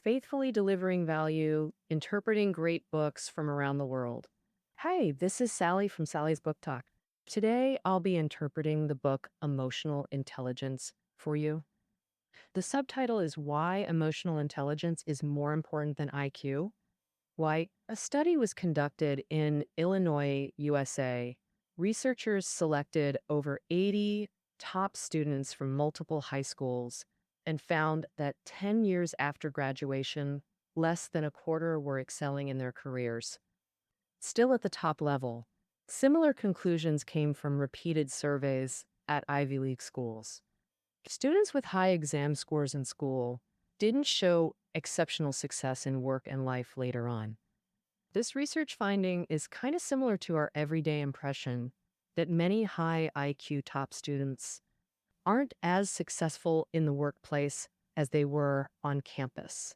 faithfully delivering value, interpreting great books from around the world. Hi, this is Sally from Sally's Book Talk. Today, I'll be interpreting the book Emotional Intelligence for you. The subtitle is Why Emotional Intelligence is More Important Than IQ. Why, a study was conducted in Illinois, USA. Researchers selected over 80 top students from multiple high schools and found that 10 years after graduation, less than a quarter were excelling in their careers. Still at the top level, similar conclusions came from repeated surveys at Ivy League schools. Students with high exam scores in school didn't show exceptional success in work and life later on. This research finding is kind of similar to our everyday impression that many high IQ top students aren't as successful in the workplace as they were on campus.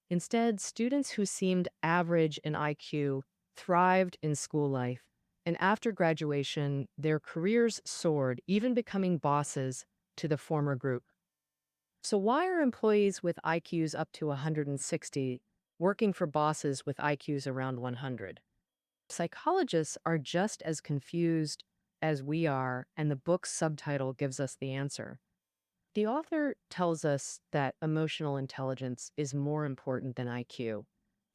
Instead, students who seemed average in IQ thrived in school life, and after graduation, their careers soared, even becoming bosses to the former group. So, why are employees with IQs up to 160 working for bosses with IQs around 100? Psychologists are just as confused as we are, and the book's subtitle gives us the answer. The author tells us that emotional intelligence is more important than IQ.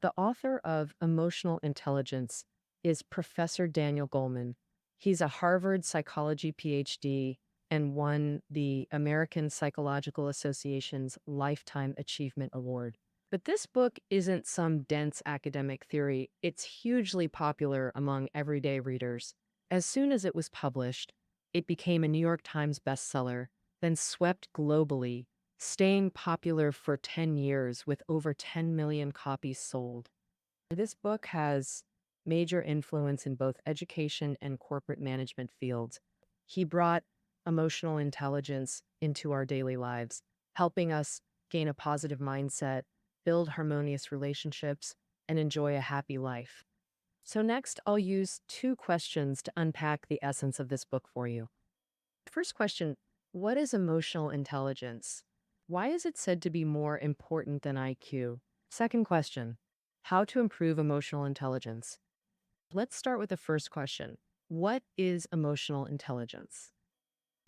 The author of Emotional Intelligence is Professor Daniel Goleman. He's a Harvard psychology PhD and won the American Psychological Association's Lifetime Achievement Award. But this book isn't some dense academic theory. It's hugely popular among everyday readers. As soon as it was published, it became a New York Times bestseller, then swept globally, staying popular for 10 years with over 10 million copies sold. This book has major influence in both education and corporate management fields. He brought emotional intelligence into our daily lives, helping us gain a positive mindset, build harmonious relationships, and enjoy a happy life. So next, I'll use two questions to unpack the essence of this book for you. First question, what is emotional intelligence? Why is it said to be more important than IQ? Second question, how to improve emotional intelligence? Let's start with the first question. What is emotional intelligence?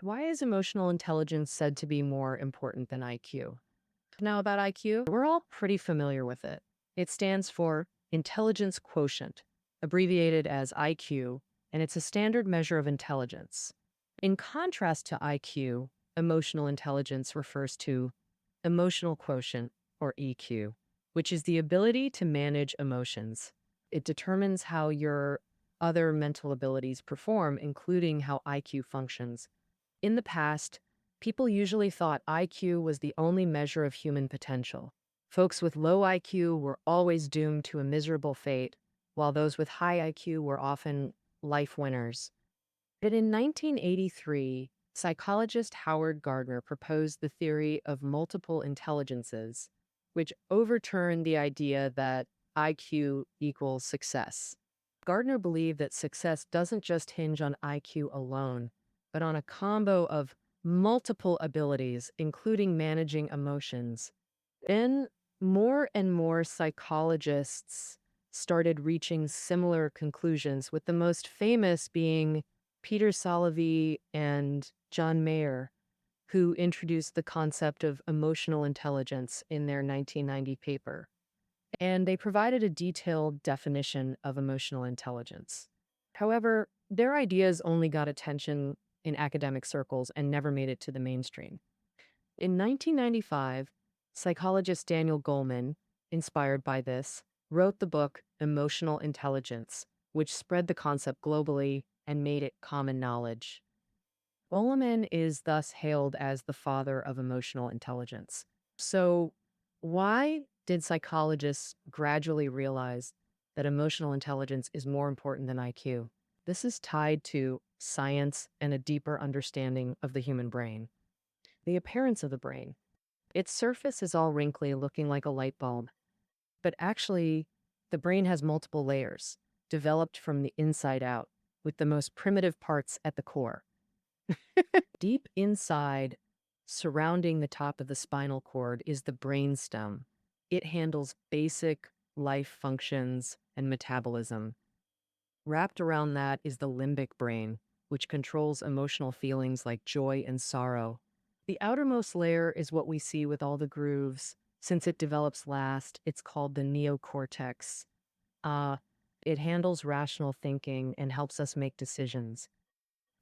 Why is emotional intelligence said to be more important than IQ? Now, about IQ, we're all pretty familiar with it. It stands for Intelligence Quotient, abbreviated as IQ, and it's a standard measure of intelligence. In contrast to IQ, emotional intelligence refers to Emotional Quotient, or EQ, which is the ability to manage emotions. It determines how your other mental abilities perform, including how IQ functions. In the past, people usually thought IQ was the only measure of human potential. Folks with low IQ were always doomed to a miserable fate, while those with high IQ were often life winners. But in 1983, psychologist Howard Gardner proposed the theory of multiple intelligences, which overturned the idea that IQ equals success. Gardner believed that success doesn't just hinge on IQ alone, but on a combo of multiple abilities, including managing emotions. Then more and more psychologists started reaching similar conclusions, with the most famous being Peter Salovey and John Mayer, who introduced the concept of emotional intelligence in their 1990 paper. And they provided a detailed definition of emotional intelligence. However, their ideas only got attention in academic circles and never made it to the mainstream. In 1995, psychologist Daniel Goleman, inspired by this, wrote the book Emotional Intelligence, which spread the concept globally and made it common knowledge. Goleman is thus hailed as the father of emotional intelligence. So, why did psychologists gradually realize that emotional intelligence is more important than IQ? This is tied to science and a deeper understanding of the human brain. The appearance of the brain. Its surface is all wrinkly, looking like a light bulb. But actually, the brain has multiple layers, developed from the inside out, with the most primitive parts at the core. Deep inside, surrounding the top of the spinal cord, is the brainstem. It handles basic life functions and metabolism. Wrapped around that is the limbic brain, which controls emotional feelings like joy and sorrow. The outermost layer is what we see with all the grooves. Since it develops last, it's called the neocortex. Uh, it handles rational thinking and helps us make decisions.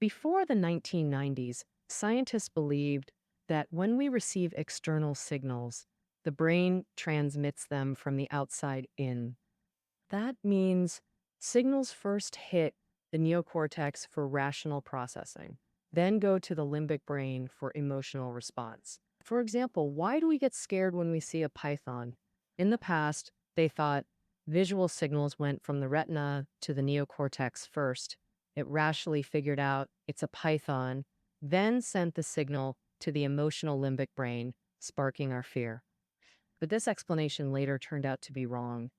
Before the 1990s, scientists believed that when we receive external signals, the brain transmits them from the outside in. That means signals first hit the neocortex for rational processing, then go to the limbic brain for emotional response. For example, why do we get scared when we see a python? In the past, they thought visual signals went from the retina to the neocortex first. It rationally figured out it's a python, then sent the signal to the emotional limbic brain, sparking our fear. But this explanation later turned out to be wrong.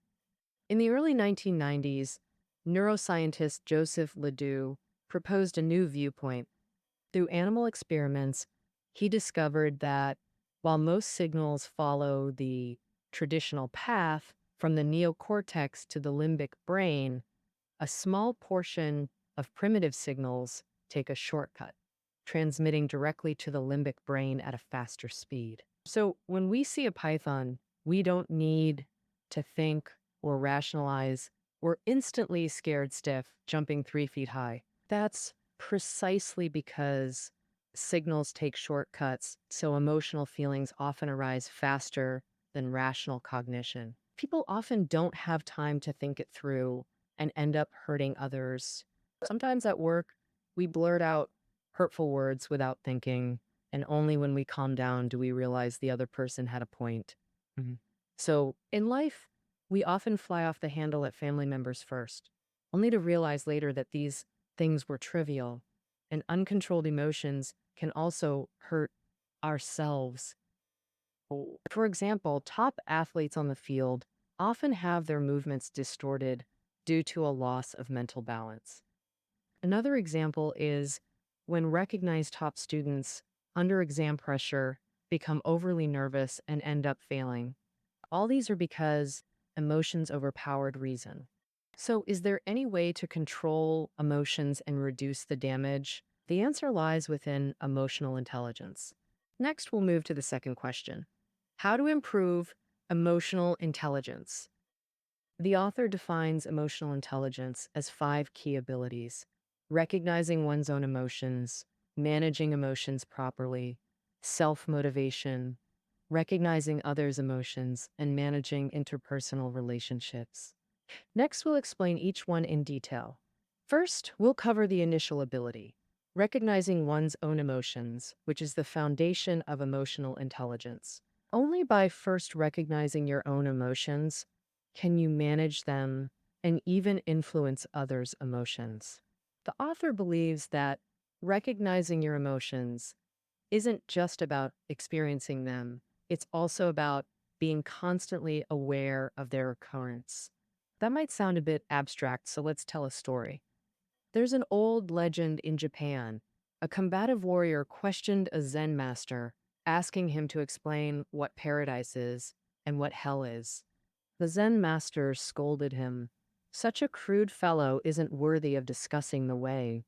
In the early 1990s, neuroscientist Joseph Ledoux proposed a new viewpoint. Through animal experiments, he discovered that while most signals follow the traditional path from the neocortex to the limbic brain, a small portion of primitive signals take a shortcut, transmitting directly to the limbic brain at a faster speed. So when we see a python, we don't need to think or rationalize. We're instantly scared stiff, jumping 3 feet high. That's precisely because signals take shortcuts, so emotional feelings often arise faster than rational cognition. People often don't have time to think it through and end up hurting others. Sometimes at work, we blurt out hurtful words without thinking, and only when we calm down do we realize the other person had a point. Mhm. So, in life, we often fly off the handle at family members first, only to realize later that these things were trivial, and uncontrolled emotions can also hurt ourselves. For example, top athletes on the field often have their movements distorted due to a loss of mental balance. Another example is when recognized top students under exam pressure become overly nervous and end up failing. All these are because emotions overpowered reason. So, is there any way to control emotions and reduce the damage? The answer lies within emotional intelligence. Next, we'll move to the second question: how to improve emotional intelligence? The author defines emotional intelligence as 5 key abilities: recognizing one's own emotions, managing emotions properly, self motivation, recognizing others' emotions, and managing interpersonal relationships. Next, we'll explain each one in detail. First, we'll cover the initial ability, recognizing one's own emotions, which is the foundation of emotional intelligence. Only by first recognizing your own emotions can you manage them and even influence others' emotions. The author believes that recognizing your emotions isn't just about experiencing them, it's also about being constantly aware of their occurrence. That might sound a bit abstract, so let's tell a story. There's an old legend in Japan. A combative warrior questioned a Zen master, asking him to explain what paradise is and what hell is. The Zen master scolded him. Such a crude fellow isn't worthy of discussing the way.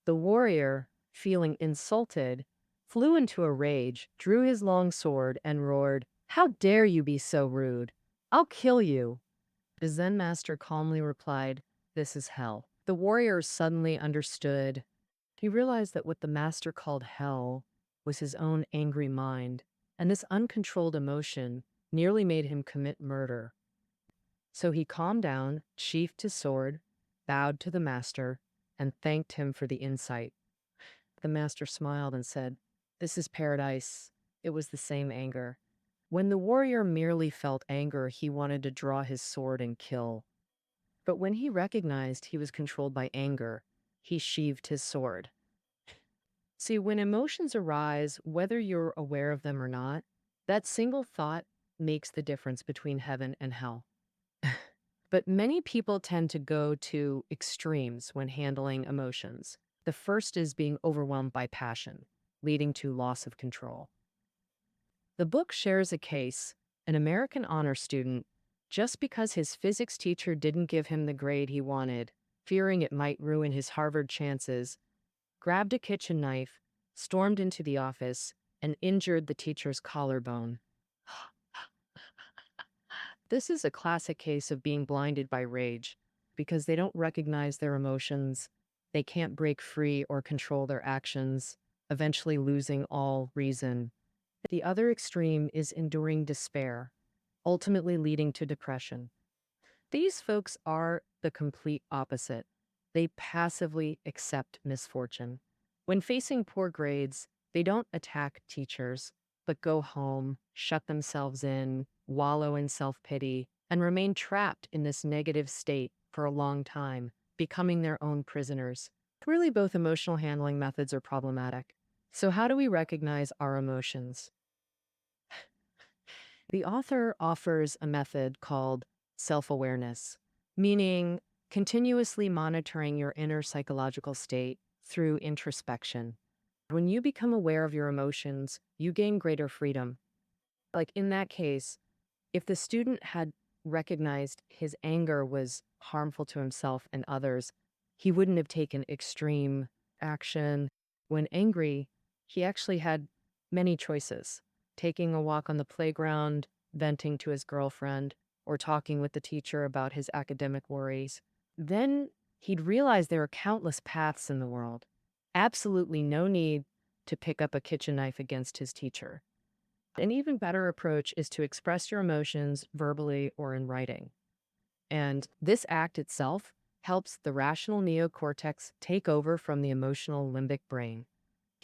The warrior, feeling insulted, flew into a rage, drew his long sword, and roared, "How dare you be so rude? I'll kill you." The Zen master calmly replied, "This is hell." The warrior suddenly understood. He realized that what the master called hell was his own angry mind, and this uncontrolled emotion nearly made him commit murder. So he calmed down, sheathed his sword, bowed to the master, and thanked him for the insight. The master smiled and said, "This is paradise." It was the same anger. When the warrior merely felt anger, he wanted to draw his sword and kill. But when he recognized he was controlled by anger, he sheathed his sword. See, when emotions arise, whether you're aware of them or not, that single thought makes the difference between heaven and hell. But many people tend to go to extremes when handling emotions. The first is being overwhelmed by passion, leading to loss of control. The book shares a case An American honor student, just because his physics teacher didn't give him the grade he wanted, fearing it might ruin his Harvard chances, grabbed a kitchen knife, stormed into the office, and injured the teacher's collarbone. This is a classic case of being blinded by rage because they don't recognize their emotions. They can't break free or control their actions, eventually losing all reason. The other extreme is enduring despair, ultimately leading to depression. These folks are the complete opposite. They passively accept misfortune. When facing poor grades, they don't attack teachers, but go home, shut themselves in, wallow in self pity, and remain trapped in this negative state for a long time, becoming their own prisoners. Really, both emotional handling methods are problematic. So, how do we recognize our emotions? The author offers a method called self awareness, meaning continuously monitoring your inner psychological state through introspection. When you become aware of your emotions, you gain greater freedom. Like in that case, if the student had recognized his anger was harmful to himself and others, he wouldn't have taken extreme action. When angry, he actually had many choices: taking a walk on the playground, venting to his girlfriend, or talking with the teacher about his academic worries. Then he'd realize there are countless paths in the world. Absolutely no need to pick up a kitchen knife against his teacher. An even better approach is to express your emotions verbally or in writing. And this act itself helps the rational neocortex take over from the emotional limbic brain.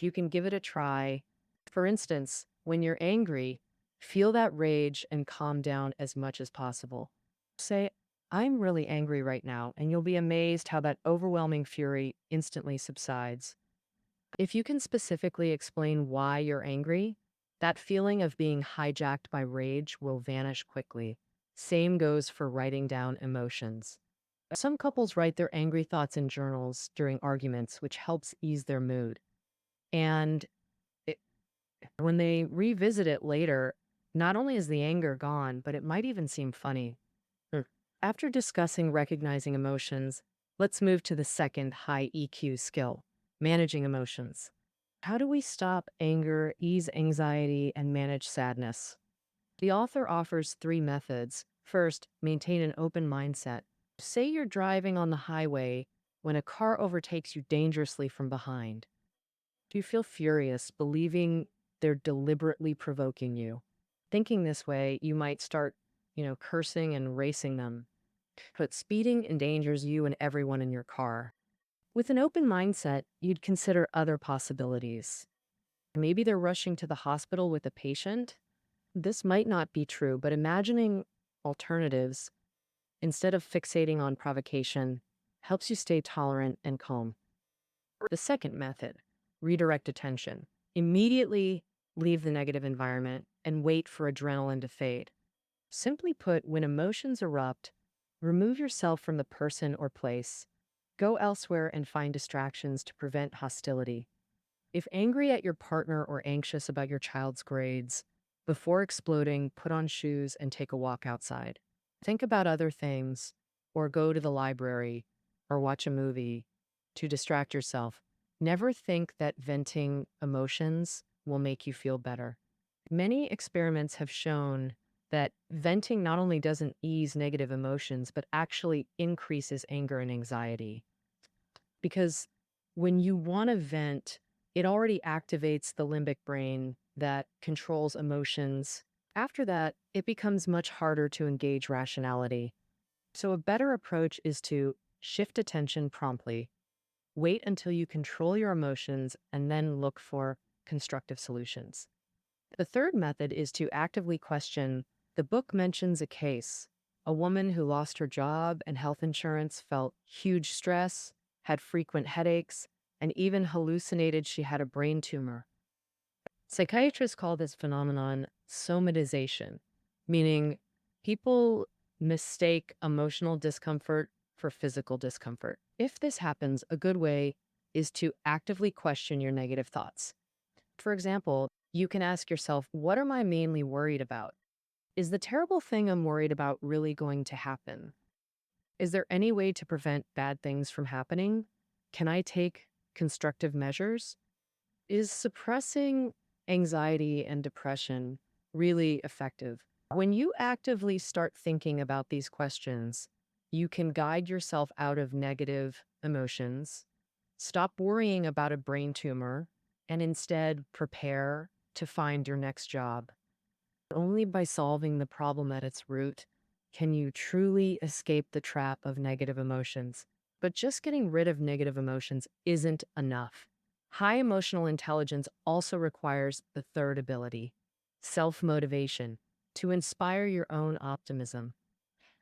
You can give it a try. For instance, when you're angry, feel that rage and calm down as much as possible. Say, "I'm really angry right now," and you'll be amazed how that overwhelming fury instantly subsides. If you can specifically explain why you're angry, that feeling of being hijacked by rage will vanish quickly. Same goes for writing down emotions. Some couples write their angry thoughts in journals during arguments, which helps ease their mood. And it, when they revisit it later, not only is the anger gone, but it might even seem funny. Mm. After discussing recognizing emotions, let's move to the second high EQ skill: managing emotions. How do we stop anger, ease anxiety, and manage sadness? The author offers three methods. First, maintain an open mindset. Say you're driving on the highway when a car overtakes you dangerously from behind. Do you feel furious, believing they're deliberately provoking you? Thinking this way, you might start, cursing and racing them. But speeding endangers you and everyone in your car. With an open mindset, you'd consider other possibilities. Maybe they're rushing to the hospital with a patient. This might not be true, but imagining alternatives instead of fixating on provocation helps you stay tolerant and calm. The second method: redirect attention. Immediately leave the negative environment and wait for adrenaline to fade. Simply put, when emotions erupt, remove yourself from the person or place. Go elsewhere and find distractions to prevent hostility. If angry at your partner or anxious about your child's grades, before exploding, put on shoes and take a walk outside. Think about other things, or go to the library, or watch a movie to distract yourself. Never think that venting emotions will make you feel better. Many experiments have shown that venting not only doesn't ease negative emotions, but actually increases anger and anxiety. Because when you want to vent, it already activates the limbic brain that controls emotions. After that, it becomes much harder to engage rationality. So, a better approach is to shift attention promptly, wait until you control your emotions, and then look for constructive solutions. The third method is to actively question. The book mentions a case: a woman who lost her job and health insurance, felt huge stress, had frequent headaches, and even hallucinated she had a brain tumor. Psychiatrists call this phenomenon somatization, meaning people mistake emotional discomfort for physical discomfort. If this happens, a good way is to actively question your negative thoughts. For example, you can ask yourself, what am I mainly worried about? Is the terrible thing I'm worried about really going to happen? Is there any way to prevent bad things from happening? Can I take constructive measures? Is suppressing anxiety and depression really effective? When you actively start thinking about these questions, you can guide yourself out of negative emotions, stop worrying about a brain tumor, and instead prepare to find your next job. Only by solving the problem at its root can you truly escape the trap of negative emotions. But just getting rid of negative emotions isn't enough. High emotional intelligence also requires the third ability, self motivation, to inspire your own optimism.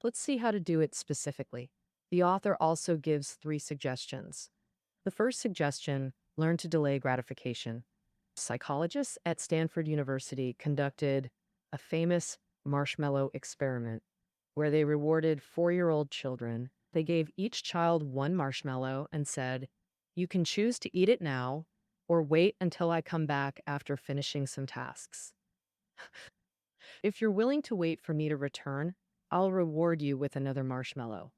Let's see how to do it specifically. The author also gives 3 suggestions. The first suggestion: learn to delay gratification. Psychologists at Stanford University conducted a famous marshmallow experiment where they rewarded 4-year-old children. They gave each child one marshmallow and said, "You can choose to eat it now or wait until I come back after finishing some tasks. If you're willing to wait for me to return, I'll reward you with another marshmallow."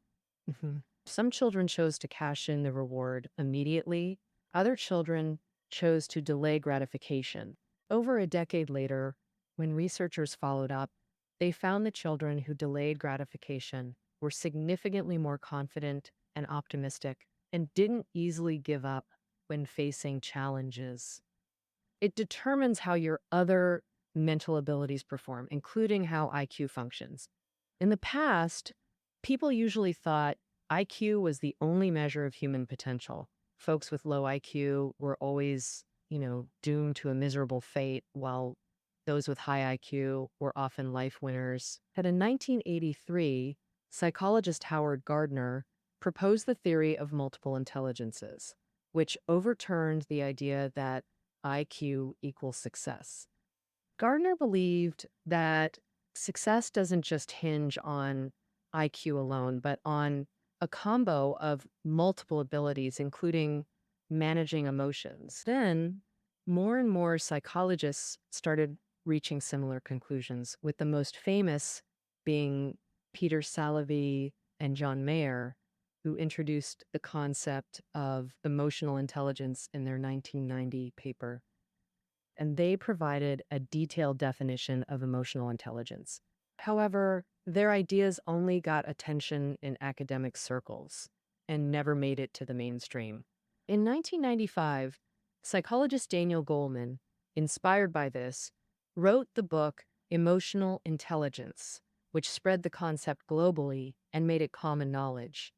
Some children chose to cash in the reward immediately. Other children chose to delay gratification. Over a decade later, when researchers followed up, they found the children who delayed gratification were significantly more confident and optimistic and didn't easily give up when facing challenges. It determines how your other mental abilities perform, including how IQ functions. In the past, people usually thought IQ was the only measure of human potential. Folks with low IQ were always, doomed to a miserable fate, while those with high IQ were often life winners. And in 1983, psychologist Howard Gardner proposed the theory of multiple intelligences, which overturned the idea that IQ equals success. Gardner believed that success doesn't just hinge on IQ alone, but on a combo of multiple abilities, including managing emotions. Then, more and more psychologists started reaching similar conclusions, with the most famous being Peter Salovey and John Mayer, who introduced the concept of emotional intelligence in their 1990 paper, and they provided a detailed definition of emotional intelligence. However, their ideas only got attention in academic circles and never made it to the mainstream. In 1995, psychologist Daniel Goleman, inspired by this, wrote the book Emotional Intelligence, which spread the concept globally and made it common knowledge.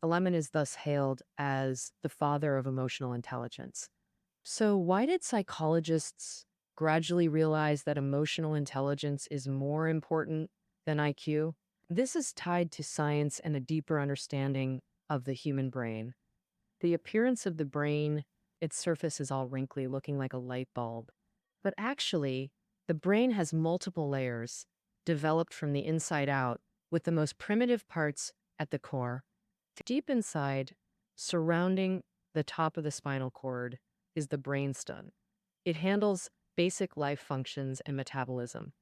Goleman is thus hailed as the father of emotional intelligence. So, why did psychologists gradually realize that emotional intelligence is more important than IQ? This is tied to science and a deeper understanding of the human brain. The appearance of the brain, its surface is all wrinkly, looking like a light bulb. But actually, the brain has multiple layers developed from the inside out, with the most primitive parts at the core. Deep inside, surrounding the top of the spinal cord, is the brainstem. It handles basic life functions and metabolism.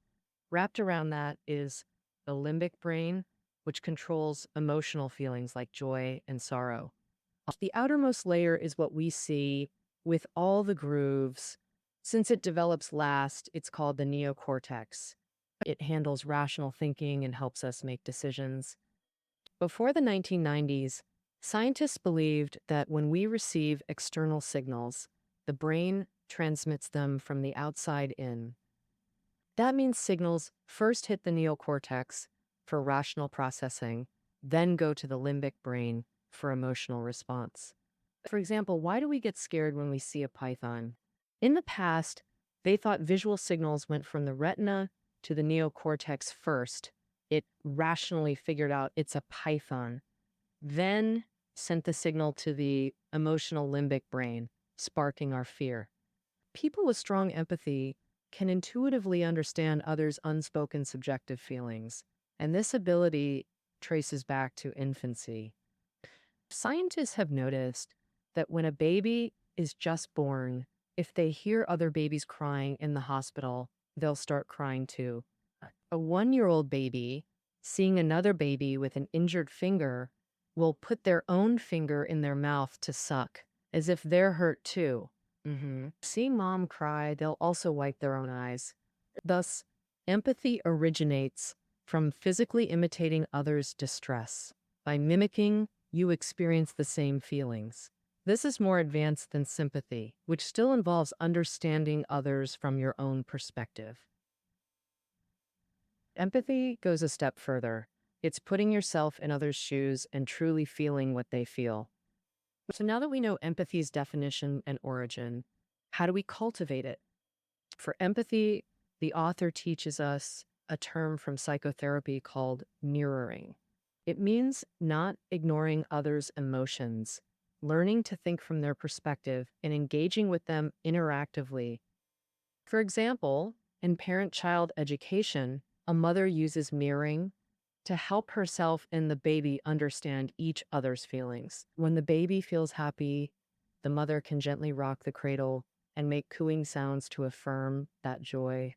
Wrapped around that is the limbic brain, which controls emotional feelings like joy and sorrow. The outermost layer is what we see with all the grooves. Since it develops last, it's called the neocortex. It handles rational thinking and helps us make decisions. Before the 1990s, scientists believed that when we receive external signals, the brain transmits them from the outside in. That means signals first hit the neocortex for rational processing, then go to the limbic brain for emotional response. For example, why do we get scared when we see a python? In the past, they thought visual signals went from the retina to the neocortex first. It rationally figured out it's a python, then sent the signal to the emotional limbic brain, sparking our fear. People with strong empathy can intuitively understand others' unspoken subjective feelings, and this ability traces back to infancy. Scientists have noticed that when a baby is just born, if they hear other babies crying in the hospital, they'll start crying too. A 1-year-old baby seeing another baby with an injured finger will put their own finger in their mouth to suck, as if they're hurt too. Seeing mom cry, they'll also wipe their own eyes. Thus, empathy originates from physically imitating others' distress. By mimicking, you experience the same feelings. This is more advanced than sympathy, which still involves understanding others from your own perspective. Empathy goes a step further. It's putting yourself in others' shoes and truly feeling what they feel. So now that we know empathy's definition and origin, how do we cultivate it? For empathy, the author teaches us a term from psychotherapy called mirroring. It means not ignoring others' emotions, learning to think from their perspective, and engaging with them interactively. For example, in parent-child education, a mother uses mirroring to help herself and the baby understand each other's feelings. When the baby feels happy, the mother can gently rock the cradle and make cooing sounds to affirm that joy.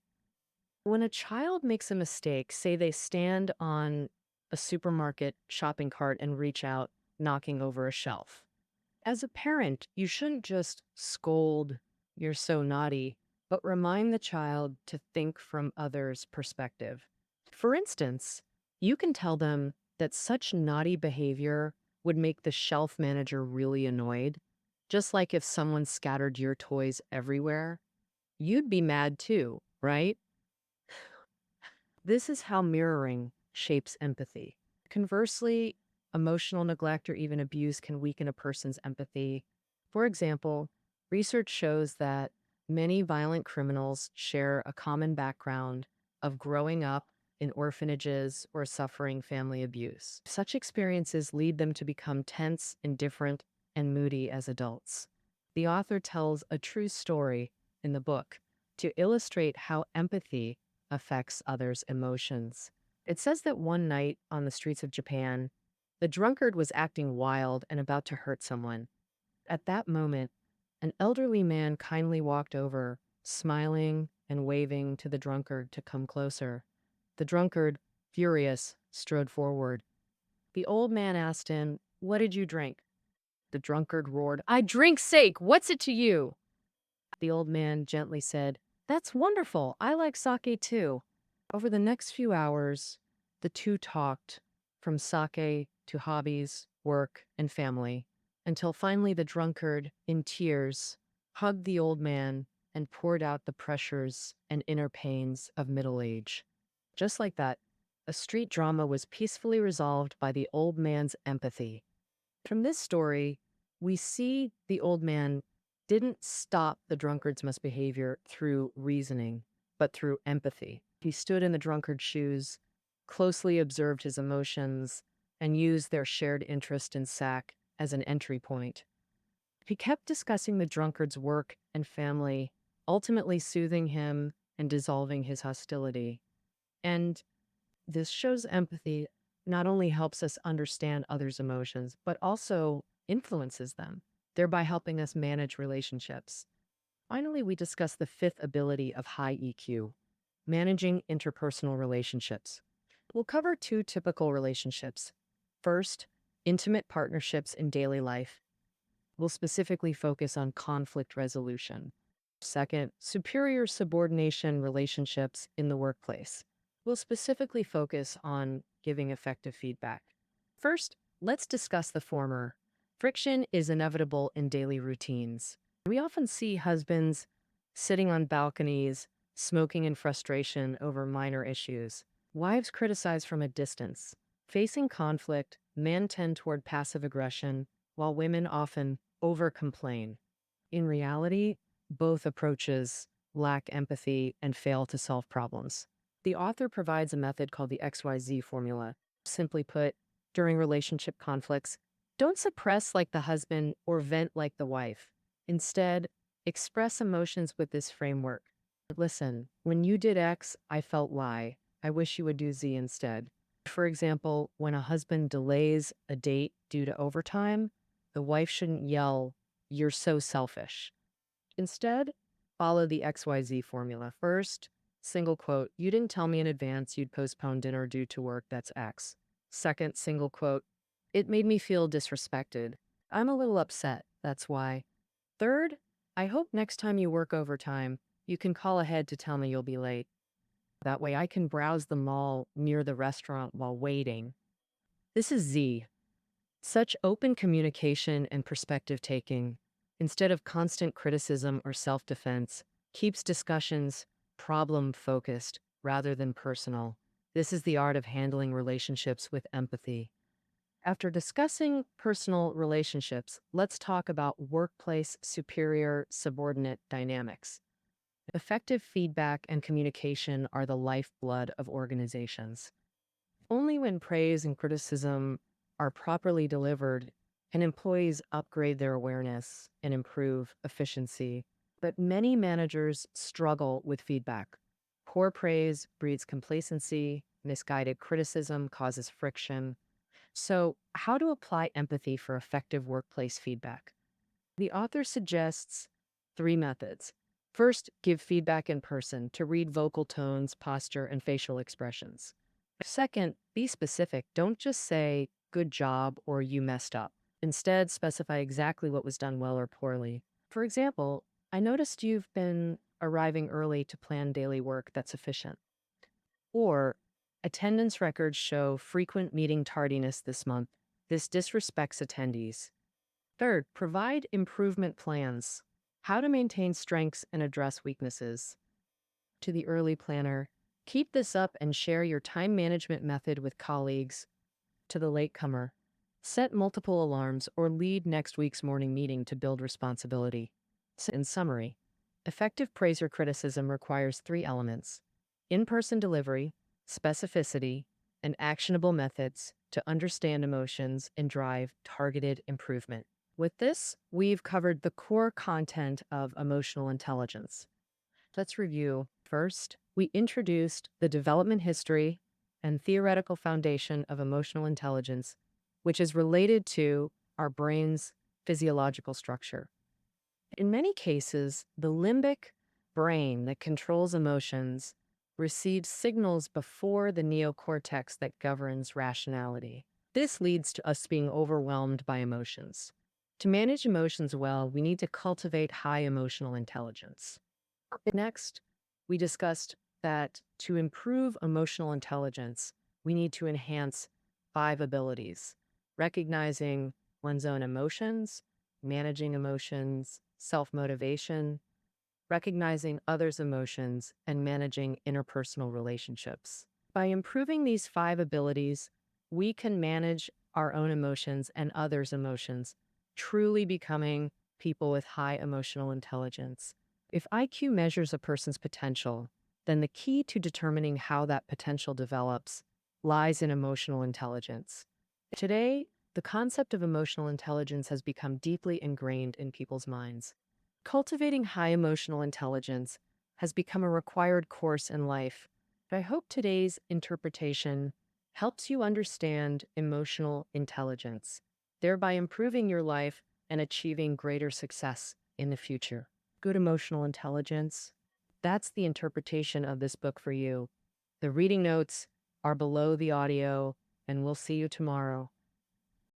When a child makes a mistake, say they stand on a supermarket shopping cart and reach out, knocking over a shelf. As a parent, you shouldn't just scold, "You're so naughty," but remind the child to think from others' perspective. For instance, you can tell them that such naughty behavior would make the shelf manager really annoyed. Just like if someone scattered your toys everywhere, you'd be mad too, right? This is how mirroring shapes empathy. Conversely, emotional neglect or even abuse can weaken a person's empathy. For example, research shows that many violent criminals share a common background of growing up in orphanages or suffering family abuse. Such experiences lead them to become tense, indifferent, and moody as adults. The author tells a true story in the book to illustrate how empathy affects others' emotions. It says that one night on the streets of Japan, the drunkard was acting wild and about to hurt someone. At that moment, an elderly man kindly walked over, smiling and waving to the drunkard to come closer. The drunkard, furious, strode forward. The old man asked him, "What did you drink?" The drunkard roared, "I drink sake! What's it to you?" The old man gently said, "That's wonderful. I like sake too." Over the next few hours, the two talked from sake to hobbies, work, and family, until finally the drunkard, in tears, hugged the old man and poured out the pressures and inner pains of middle age. Just like that, a street drama was peacefully resolved by the old man's empathy. From this story, we see the old man didn't stop the drunkard's misbehavior through reasoning, but through empathy. He stood in the drunkard's shoes, closely observed his emotions, and used their shared interest in sack as an entry point. He kept discussing the drunkard's work and family, ultimately soothing him and dissolving his hostility. And this shows empathy not only helps us understand others' emotions, but also influences them, thereby helping us manage relationships. Finally, we discuss the fifth ability of high EQ, managing interpersonal relationships. We'll cover two typical relationships. First, intimate partnerships in daily life. We'll specifically focus on conflict resolution. Second, superior subordination relationships in the workplace. We'll specifically focus on giving effective feedback. First, let's discuss the former. Friction is inevitable in daily routines. We often see husbands sitting on balconies, smoking in frustration over minor issues. Wives criticize from a distance. Facing conflict, men tend toward passive aggression, while women often over-complain. In reality, both approaches lack empathy and fail to solve problems. The author provides a method called the XYZ formula. Simply put, during relationship conflicts, don't suppress like the husband or vent like the wife. Instead, express emotions with this framework. Listen, when you did X, I felt Y. I wish you would do Z instead. For example, when a husband delays a date due to overtime, the wife shouldn't yell, "You're so selfish." Instead, follow the XYZ formula. First, Single quote, you didn't tell me in advance you'd postpone dinner due to work, that's X. Second single quote, it made me feel disrespected. I'm a little upset, that's why. Third, I hope next time you work overtime, you can call ahead to tell me you'll be late. That way I can browse the mall near the restaurant while waiting. This is Z. Such open communication and perspective taking, instead of constant criticism or self defense, keeps discussions problem focused rather than personal. This is the art of handling relationships with empathy. After discussing personal relationships, let's talk about workplace superior subordinate dynamics. Effective feedback and communication are the lifeblood of organizations. Only when praise and criticism are properly delivered can employees upgrade their awareness and improve efficiency. But many managers struggle with feedback. Poor praise breeds complacency, misguided criticism causes friction. So, how to apply empathy for effective workplace feedback? The author suggests three methods. First, give feedback in person to read vocal tones, posture, and facial expressions. Second, be specific. Don't just say, good job or you messed up. Instead, specify exactly what was done well or poorly. For example, I noticed you've been arriving early to plan daily work that's efficient. Or, attendance records show frequent meeting tardiness this month. This disrespects attendees. Third, provide improvement plans. How to maintain strengths and address weaknesses. To the early planner, keep this up and share your time management method with colleagues. To the latecomer, set multiple alarms or lead next week's morning meeting to build responsibility. So in summary, effective praise or criticism requires three elements: in person delivery, specificity, and actionable methods to understand emotions and drive targeted improvement. With this, we've covered the core content of emotional intelligence. Let's review. First, we introduced the development history and theoretical foundation of emotional intelligence, which is related to our brain's physiological structure. In many cases, the limbic brain that controls emotions receives signals before the neocortex that governs rationality. This leads to us being overwhelmed by emotions. To manage emotions well, we need to cultivate high emotional intelligence. Next, we discussed that to improve emotional intelligence, we need to enhance five abilities: recognizing one's own emotions, managing emotions, self motivation, recognizing others' emotions, and managing interpersonal relationships. By improving these five abilities, we can manage our own emotions and others' emotions, truly becoming people with high emotional intelligence. If IQ measures a person's potential, then the key to determining how that potential develops lies in emotional intelligence. Today, the concept of emotional intelligence has become deeply ingrained in people's minds. Cultivating high emotional intelligence has become a required course in life. I hope today's interpretation helps you understand emotional intelligence, thereby improving your life and achieving greater success in the future. Good emotional intelligence. That's the interpretation of this book for you. The reading notes are below the audio, and we'll see you tomorrow.